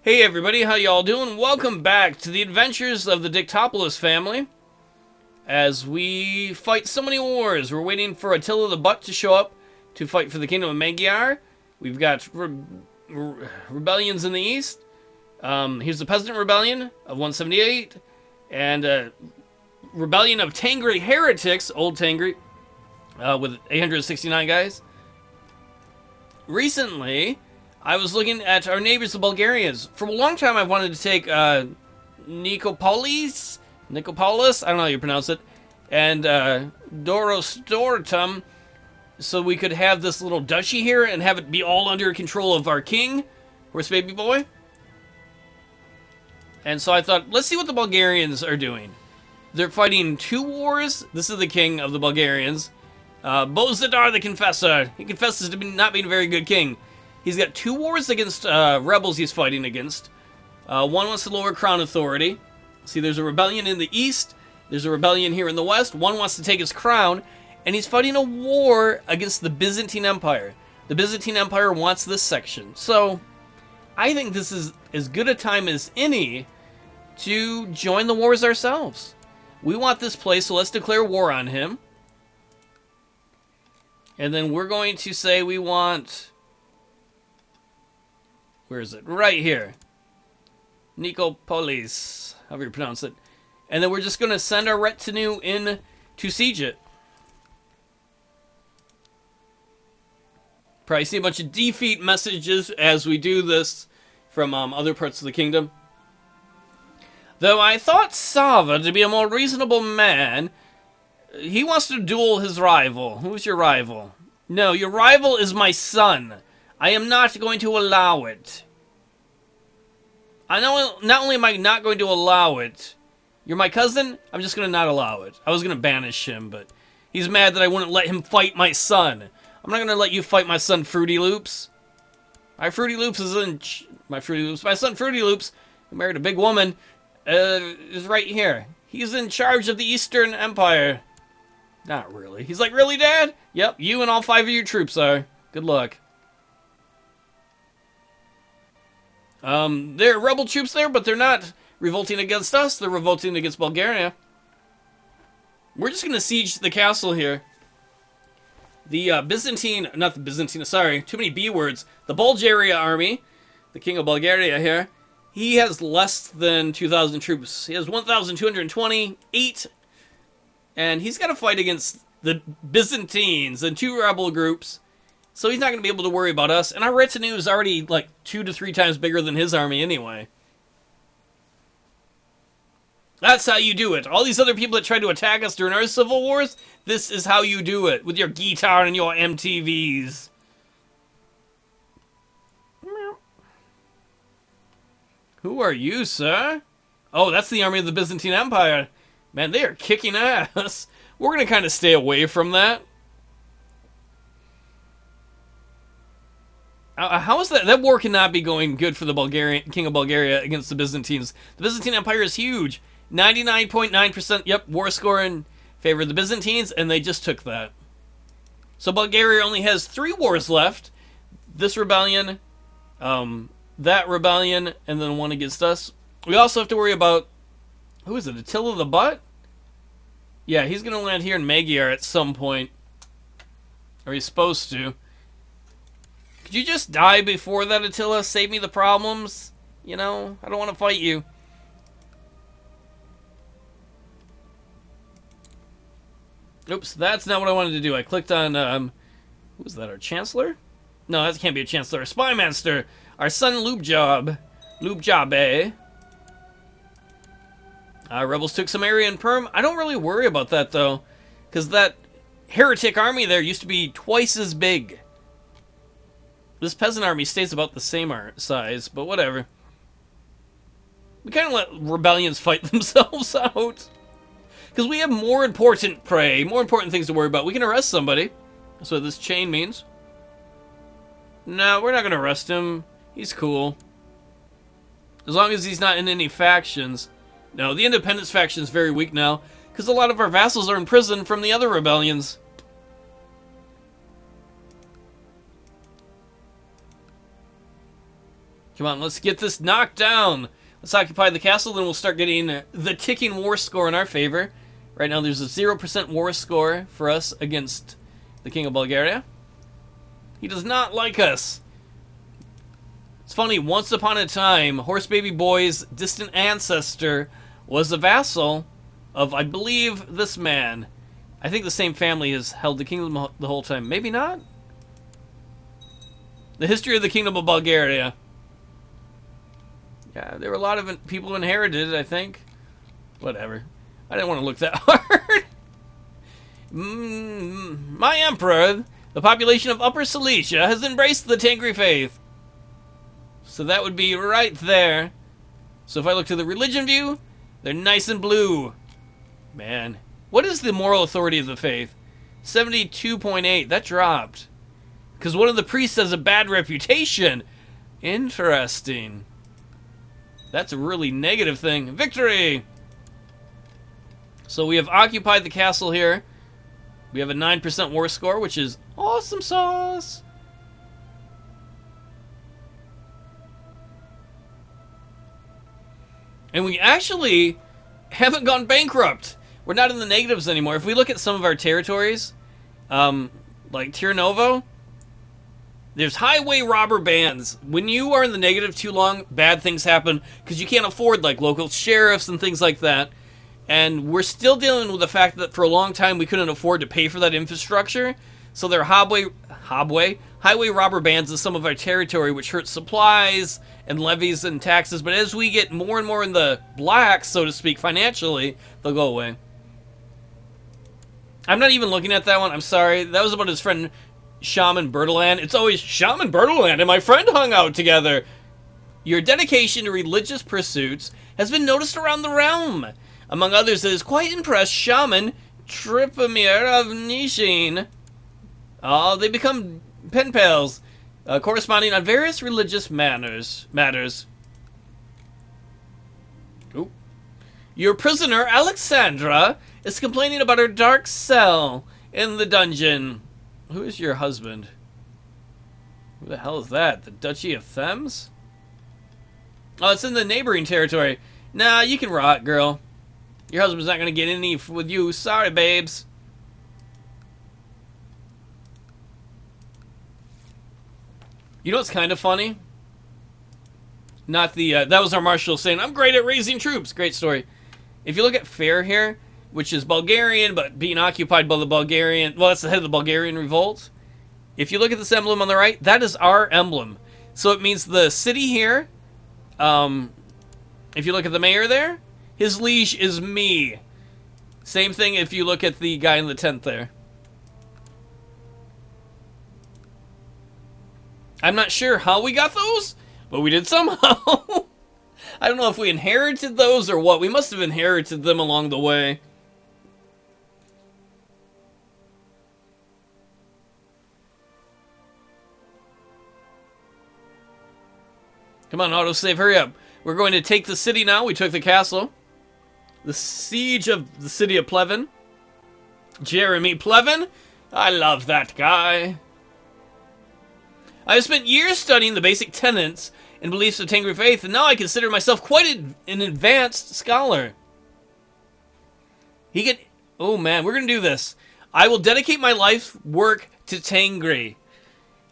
Hey everybody, how y'all doing? Welcome back to the adventures of the Dicktopolous family. As we fight so many wars, we're waiting for Attila the Butt to show up to fight for the kingdom of Magyar. We've got rebellions in the east. Here's the Peasant Rebellion of 178, and rebellion of Tangri heretics, old Tangri, with 869 guys. Recently, I was looking at our neighbors, the Bulgarians. For a long time, I've wanted to take Nicopolis, I don't know how you pronounce it, and Dorostortum, so we could have this little duchy here and have it be all under control of our king, Horse Baby Boy. And so I thought, let's see what the Bulgarians are doing. They're fighting 2 wars. This is the king of the Bulgarians. Bozidar the Confessor. He confesses to not being a very good king. He's got 2 wars against rebels he's fighting against. One wants to lower crown authority. See, there's a rebellion in the east. There's a rebellion here in the west. One wants to take his crown. And he's fighting a war against the Byzantine Empire. The Byzantine Empire wants this section. So, I think this is as good a time as any to join the wars ourselves. We want this place, so let's declare war on him. And then we're going to say we want... Where is it? Right here. Nicopolis, however you pronounce it. And then we're just going to send our retinue in to siege it. Probably see a bunch of defeat messages as we do this from other parts of the kingdom. Though I thought Sava to be a more reasonable man, he wants to duel his rival. Who's your rival? No, your rival is my son. I am not going to allow it. I know. Not only am I not going to allow it, you're my cousin, I'm just going to not allow it. I was going to banish him, but he's mad that I wouldn't let him fight my son. I'm not going to let you fight my son, Fruity Loops. My Fruity Loops is in... My son, Fruity Loops, who married a big woman, is right here. He's in charge of the Eastern Empire. Not really. He's like, really, Dad? Yep, you and all 5 of your troops are. Good luck. There are rebel troops there, but they're not revolting against us. They're revolting against Bulgaria. We're just going to siege the castle here. The Byzantine, not the Byzantine, sorry, too many B words. The Bulgaria army, the king of Bulgaria here, he has less than 2,000 troops. He has 1,228, and he's got to fight against the Byzantines and 2 rebel groups. So he's not going to be able to worry about us. And our retinue is already like 2 to 3 times bigger than his army anyway. That's how you do it. All these other people that tried to attack us during our civil wars, this is how you do it. With your guitar and your MTVs. Who are you, sir? Oh, that's the army of the Byzantine Empire. Man, they are kicking ass. We're going to kind of stay away from that. How is that? That war cannot be going good for the king of Bulgaria against the Byzantines. The Byzantine Empire is huge. 99.9%, yep, war score in favor of the Byzantines, and they just took that. So Bulgaria only has 3 wars left. This rebellion, that rebellion, and then one against us. We also have to worry about, who is it, Attila the Butt? Yeah, he's going to land here in Magyar at some point. Or he's supposed to. Could you just die before that, Attila? Save me the problems? You know, I don't want to fight you. Oops, that's not what I wanted to do. I clicked on, who was that, our Chancellor? No, that can't be a Chancellor. Our Spy Master. Our son, Lubjob. Lubjob. Rebels took some area in Perm. I don't really worry about that, though. Because that heretic army there used to be twice as big. This peasant army stays about the same size, but whatever. We kind of let rebellions fight themselves out. Because we have more important prey, more important things to worry about. We can arrest somebody. That's what this chain means. No, we're not going to arrest him. He's cool. As long as he's not in any factions. No, the independence faction is very weak now. Because a lot of our vassals are in prison from the other rebellions. Come on, let's get this knocked down. Let's occupy the castle, then we'll start getting the ticking war score in our favor. Right now there's a 0% war score for us against the King of Bulgaria. He does not like us. It's funny, once upon a time, Horse Baby Boy's distant ancestor was a vassal of, I believe, this man. I think the same family has held the kingdom the whole time. Maybe not? The history of the Kingdom of Bulgaria. Yeah, there were a lot of people who inherited it, I think. Whatever. I didn't want to look that hard. My emperor, the population of Upper Cilicia, has embraced the Tengri faith. So that would be right there. So if I look to the religion view, they're nice and blue. Man, what is the moral authority of the faith? 72.8, that dropped. Because one of the priests has a bad reputation. Interesting. That's a really negative thing. Victory! So we have occupied the castle here. We have a 9% war score, which is awesome sauce. And we actually haven't gone bankrupt. We're not in the negatives anymore. If we look at some of our territories, like Tirnovo, there's highway robber bands. When you are in the negative too long, bad things happen because you can't afford like local sheriffs and things like that. And we're still dealing with the fact that for a long time we couldn't afford to pay for that infrastructure. So there are highway robber bands in some of our territory, which hurt supplies and levies and taxes. But as we get more and more in the black, so to speak, financially, they'll go away. I'm not even looking at that one. I'm sorry. That was about his friend Shaman Bertalan. It's always Shaman Bertalan and my friend hung out together. Your dedication to religious pursuits has been noticed around the realm. Among others, it has quite impressed Shaman Tripamir of Nishin. Oh, they become pen pals, corresponding on various religious matters. Ooh. Your prisoner, Alexandra, is complaining about her dark cell in the dungeon. Who is your husband? Who the hell is that? The Duchy of Thames? Oh, it's in the neighboring territory. Nah, you can rot, girl. Your husband's not going to get any with you. Sorry, babes. You know what's kind of funny? Not the, that was our marshal saying, I'm great at raising troops. Great story. If you look at Fair here, which is Bulgarian, but being occupied by the Bulgarian, well, that's the head of the Bulgarian revolt. If you look at this emblem on the right, that is our emblem. So it means the city here, if you look at the mayor there, his liege is me. Same thing if you look at the guy in the tent there. I'm not sure how we got those, but we did somehow. I don't know if we inherited those or what. We must have inherited them along the way. Come on, autosave, hurry up. We're going to take the city now. We took the castle. The siege of the city of Plevin. Jeremy Plevin. I love that guy. I have spent years studying the basic tenets and beliefs of Tengri faith, and now I consider myself quite an advanced scholar. Oh man, we're going to do this. I will dedicate my life's work to Tengri.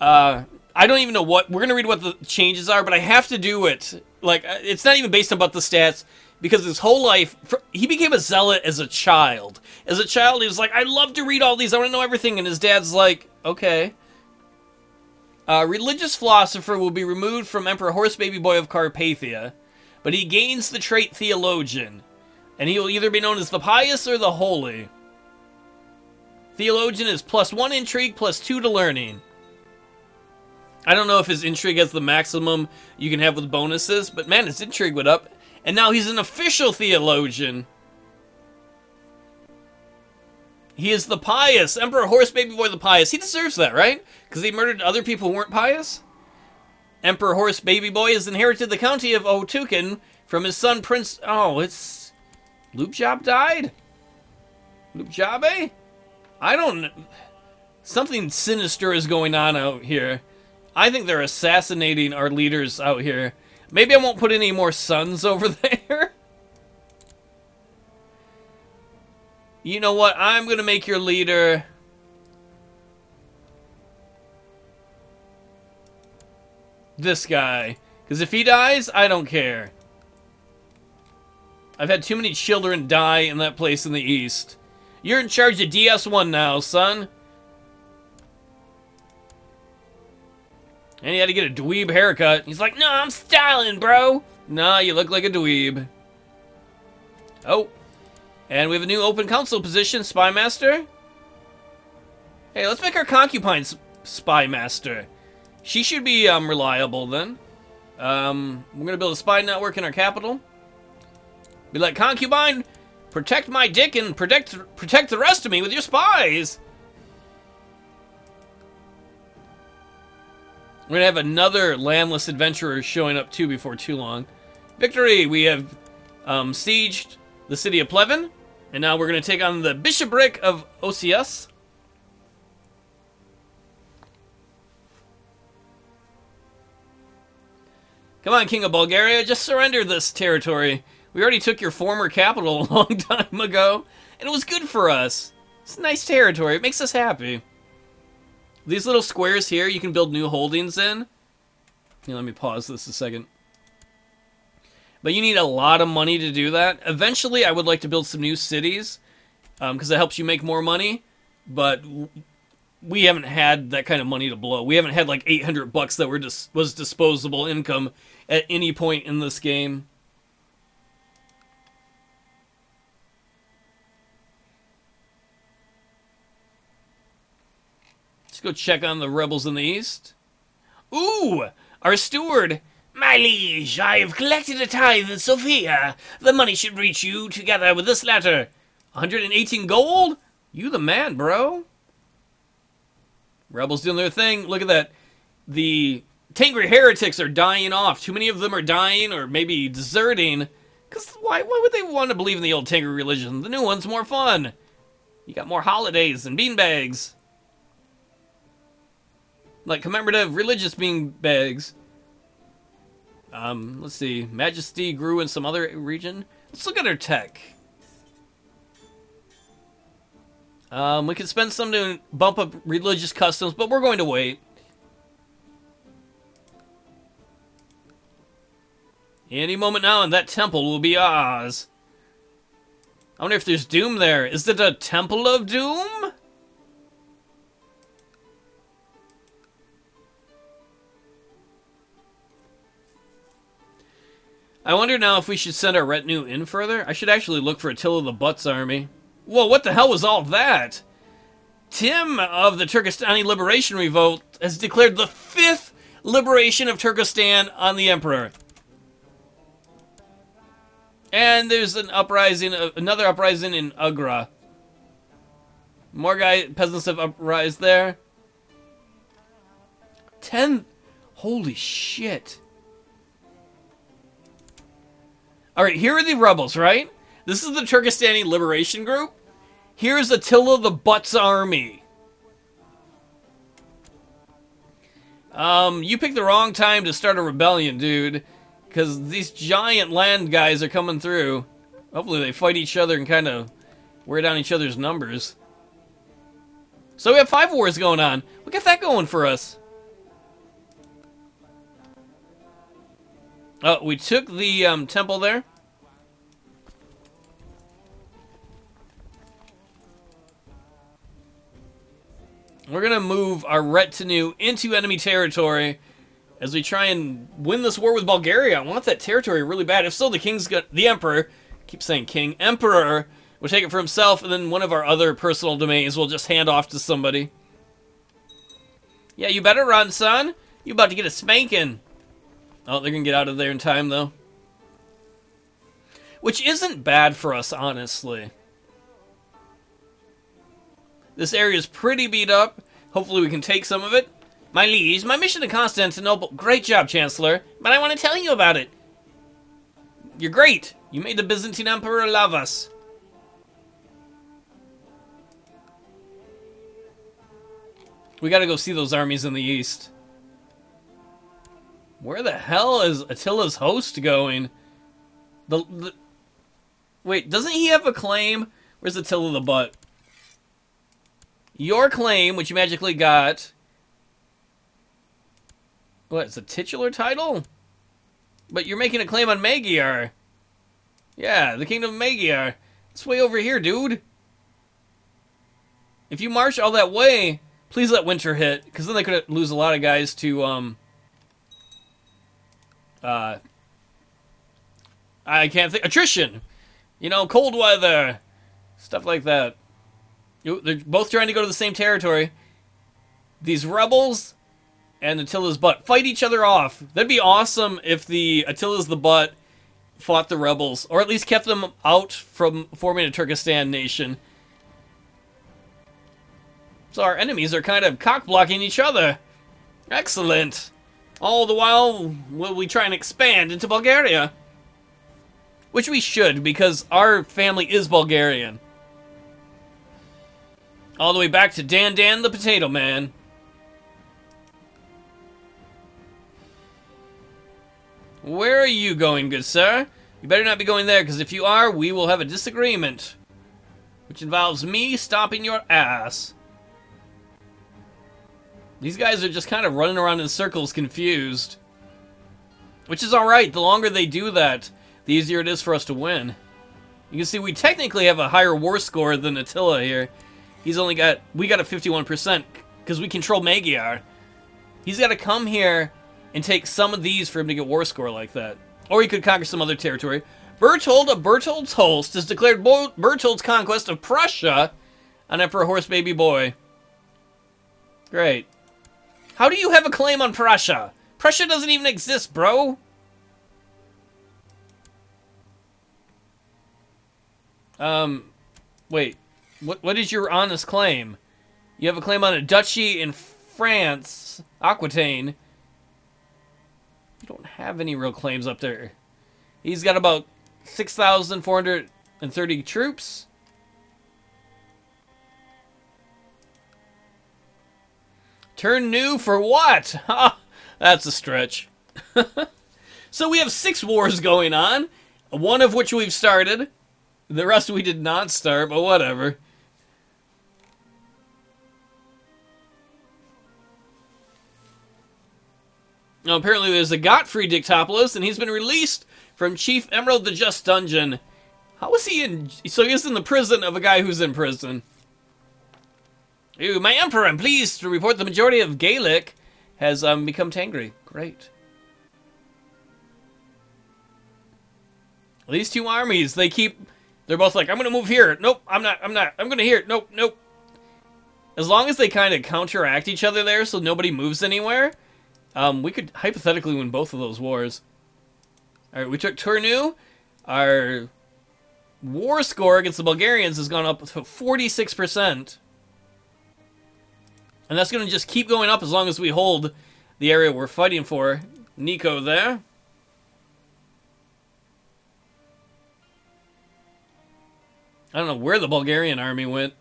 I don't even know what, we're going to read what the changes are, but I have to do it. Like, it's not even based on about the stats, because his whole life, he became a zealot as a child. As a child, he was like, I love to read all these, I want to know everything, and his dad's like, okay. Religious philosopher will be removed from Emperor Horse Baby Boy of Carpathia, but he gains the trait theologian, and he will either be known as the pious or the holy. Theologian is +1 intrigue, +2 to learning. I don't know if his intrigue has the maximum you can have with bonuses, but man, his intrigue went up. And now he's an official theologian. He is the pious. Emperor Horse Baby Boy the Pious. He deserves that, right? Because he murdered other people who weren't pious? Emperor Horse Baby Boy has inherited the county of Otukin from his son Prince... Oh, it's... Lupjob died? Lupjobe? I don't know. Something sinister is going on out here. I think they're assassinating our leaders out here. Maybe I won't put any more sons over there. You know what? I'm going to make your leader... this guy. Because if he dies, I don't care. I've had too many children die in that place in the east. You're in charge of DS1 now, son. And he had to get a dweeb haircut. He's like, no, I'm styling, bro. Nah, you look like a dweeb. Oh. And we have a new open council position, Spy Master. Hey, let's make our concubine Spy Master. She should be reliable then. We're going to build a spy network in our capital. Be like, concubine, protect my dick and protect the rest of me with your spies. We're going to have another landless adventurer showing up too before too long. Victory! We have sieged the city of Plevin. And now we're going to take on the bishopric of Osius. Come on, King of Bulgaria, just surrender this territory. We already took your former capital a long time ago, and it was good for us. It's a nice territory. It makes us happy. These little squares here, you can build new holdings in. Here, let me pause this a second. But you need a lot of money to do that. Eventually, I would like to build some new cities, because it helps you make more money. But we haven't had that kind of money to blow. We haven't had like 800 bucks that was disposable income at any point in this game. Let's go check on the rebels in the east. Ooh, our steward. My liege, I have collected a tithe in Sofia. The money should reach you together with this letter. 118 gold? You the man, bro. Rebels doing their thing. Look at that. The Tengri heretics are dying off. Too many of them are dying or maybe deserting. Because why would they want to believe in the old Tengri religion? The new one's more fun. You got more holidays and beanbags. Like commemorative religious beanbags. Let's see. Majesty grew in some other region. Let's look at our tech. We could spend some to bump up religious customs, but we're going to wait. Any moment now, and that temple will be ours. I wonder if there's doom there. Is it a temple of doom? I wonder now if we should send our retinue in further. I should actually look for Attila the Butt's army. Whoa, what the hell was all that? Tim of the Turkestani Liberation Revolt has declared the 5th liberation of Turkestan on the Emperor. And there's an uprising, another uprising in Agra. More peasants have uprised there. 10. Holy shit. Alright, here are the rebels, right? This is the Turkestani Liberation Group. Here's Attila the Butt's army. You picked the wrong time to start a rebellion, dude. Because these giant land guys are coming through. Hopefully they fight each other and kind of wear down each other's numbers. So we have 5 wars going on. Look at that going for us. Oh, we took the temple there. We're going to move our retinue into enemy territory as we try and win this war with Bulgaria. I want that territory really bad. If so, the Emperor, I keep saying King, Emperor, will take it for himself, and then one of our other personal domains will just hand off to somebody. Yeah, you better run, son. You about to get a spanking. Oh, they're going to get out of there in time, though. Which isn't bad for us, honestly. This area is pretty beat up. Hopefully we can take some of it. My liege, my mission to Constantinople... Great job, Chancellor. But I want to tell you about it. You're great. You made the Byzantine Emperor love us. We gotta go see those armies in the east. Where the hell is Attila's host going? Wait, doesn't he have a claim? Where's Attila the Butt? Your claim, which you magically got. What, it's a titular title? But you're making a claim on Magyar. Yeah, the Kingdom of Magyar. It's way over here, dude. If you march all that way, please let winter hit, because then they could lose a lot of guys to, I can't think. Attrition! You know, cold weather. Stuff like that. They're both trying to go to the same territory. These rebels and Attila's Butt fight each other off. That'd be awesome if the Attila's the Butt fought the rebels, or at least kept them out from forming a Turkestan nation. So our enemies are kind of cock-blocking each other. Excellent. All the while, will we try and expand into Bulgaria? Which we should, because our family is Bulgarian. All the way back to Dan Dan the Potato Man. Where are you going, good sir? You better not be going there, because if you are, we will have a disagreement. Which involves me stomping your ass. These guys are just kind of running around in circles, confused. Which is alright. The longer they do that, the easier it is for us to win. You can see we technically have a higher war score than Attila here. We got a 51%, because we control Magyar. He's got to come here and take some of these for him to get war score like that. Or he could conquer some other territory. Berthold of Berthold's host has declared Berthold's conquest of Prussia on Emperor Horse Baby Boy. Great. How do you have a claim on Prussia? Prussia doesn't even exist, bro. Wait. What is your honest claim? You have a claim on a duchy in France, Aquitaine. You don't have any real claims up there. He's got about 6,430 troops. Turn new for what? Ha! That's a stretch. So we have 6 wars going on, one of which we've started. The rest we did not start, but whatever. Now, apparently there's a Godfrey Dicktopolous, and he's been released from Chief Emerald the Just Dungeon. How is he in... So he's in the prison of a guy who's in prison. Ooh, my Emperor, I'm pleased to report the majority of Gaelic has become Tangri. Great. These two armies, they're both like, I'm going to move here. Nope, I'm not. I'm going to here. Nope, nope. As long as they kind of counteract each other there so nobody moves anywhere, we could hypothetically win both of those wars. Alright, we took Turnu. Our war score against the Bulgarians has gone up to 46%. And that's going to just keep going up as long as we hold the area we're fighting for. Nico there. I don't know where the Bulgarian army went.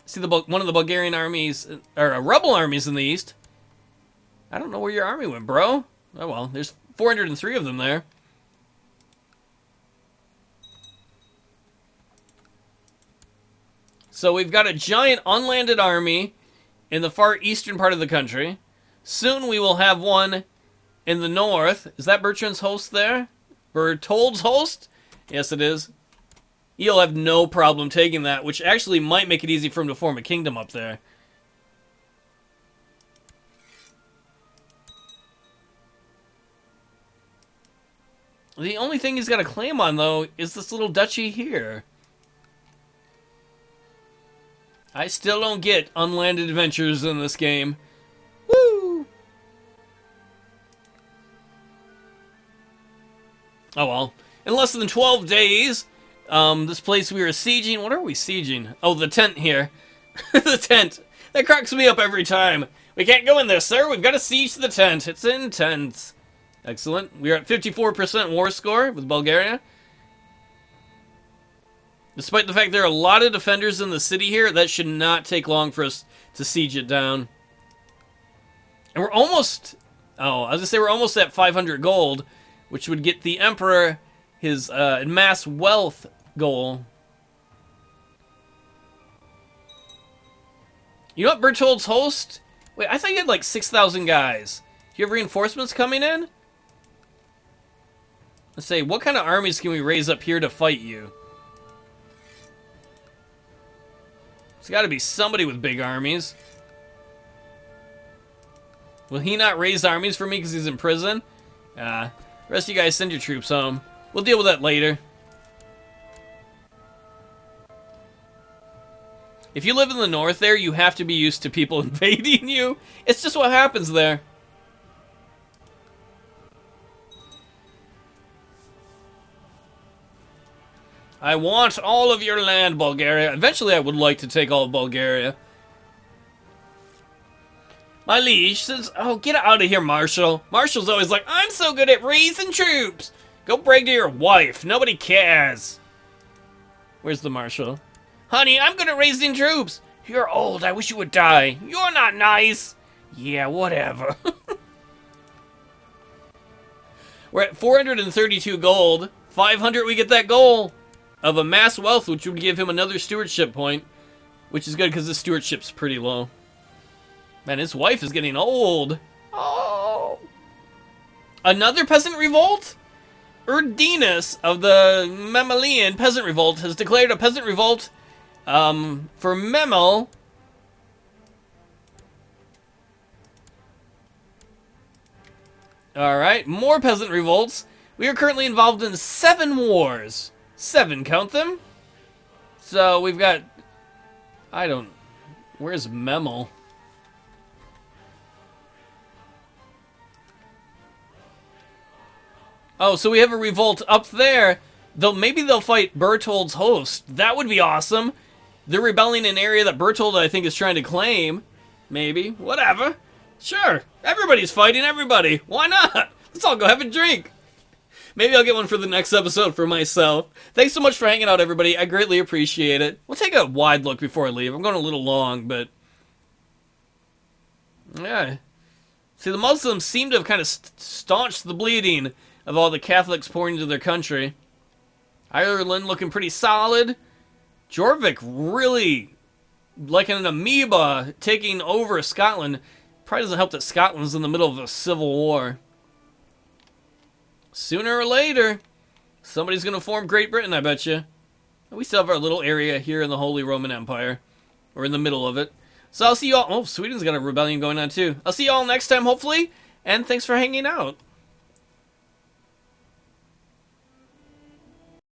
See, one of the Bulgarian armies, or rebel armies in the east. I don't know where your army went, bro. Oh well, there's 403 of them there. So we've got a giant unlanded army in the far eastern part of the country. Soon we will have one in the north. Is that Bertrand's host there? Berthold's host? Yes, it is. He'll have no problem taking that, which actually might make it easy for him to form a kingdom up there. The only thing he's got a claim on, though, is this little duchy here. I still don't get unlanded adventures in this game. Woo! Oh well. In less than 12 days, this place we were sieging... What are we sieging? Oh, the tent here. The tent. That cracks me up every time. We can't go in there, sir. We've got to siege the tent. It's intense. Excellent. We're at 54% war score with Bulgaria. Despite the fact there are a lot of defenders in the city here, that should not take long for us to siege it down. And we're almost Oh, I was gonna say we're almost at 500 gold, which would get the Emperor his mass wealth goal. You know what, Berthold's host? Wait, I thought you had like 6,000 guys. Do you have reinforcements coming in? Let's say, what kind of armies can we raise up here to fight you? There's got to be somebody with big armies. Will he not raise armies for me because he's in prison? The rest of you guys send your troops home. We'll deal with that later. If you live in the north there, you have to be used to people invading you. It's just what happens there. I want all of your land, Bulgaria. Eventually, I would like to take all of Bulgaria. My liege says, oh, get out of here, Marshal. Marshal's always like, I'm so good at raising troops. Go brag to your wife. Nobody cares. Where's the Marshal? Honey, I'm good at raising troops. You're old. I wish you would die. You're not nice. Yeah, whatever. We're at 432 gold. 500, we get that goal of a mass wealth, which would give him another stewardship point, which is good because his stewardship's pretty low. Man, his wife is getting old. Oh. Another peasant revolt? Erdinus of the Memelian peasant revolt has declared a peasant revolt for Memel. Alright, more peasant revolts. We are currently involved in 7 wars. 7, count them. So we've got... Where's Memel? Oh, so we have a revolt up there. Maybe they'll fight Berthold's host. That would be awesome. They're rebelling in an area that Berthold, I think, is trying to claim. Maybe. Whatever. Sure. Everybody's fighting everybody. Why not? Let's all go have a drink. Maybe I'll get one for the next episode for myself. Thanks so much for hanging out, everybody. I greatly appreciate it. We'll take a wide look before I leave. I'm going a little long, but... yeah. See, the Muslims seem to have kind of staunched the bleeding of all the Catholics pouring into their country. Ireland looking pretty solid. Jorvik really, like an amoeba, taking over Scotland. Probably doesn't help that Scotland's in the middle of a civil war. Sooner or later, somebody's going to form Great Britain, I bet you. We still have our little area here in the Holy Roman Empire. Or in the middle of it. So I'll see you all... oh, Sweden's got a rebellion going on too. I'll see you all next time, hopefully. And thanks for hanging out.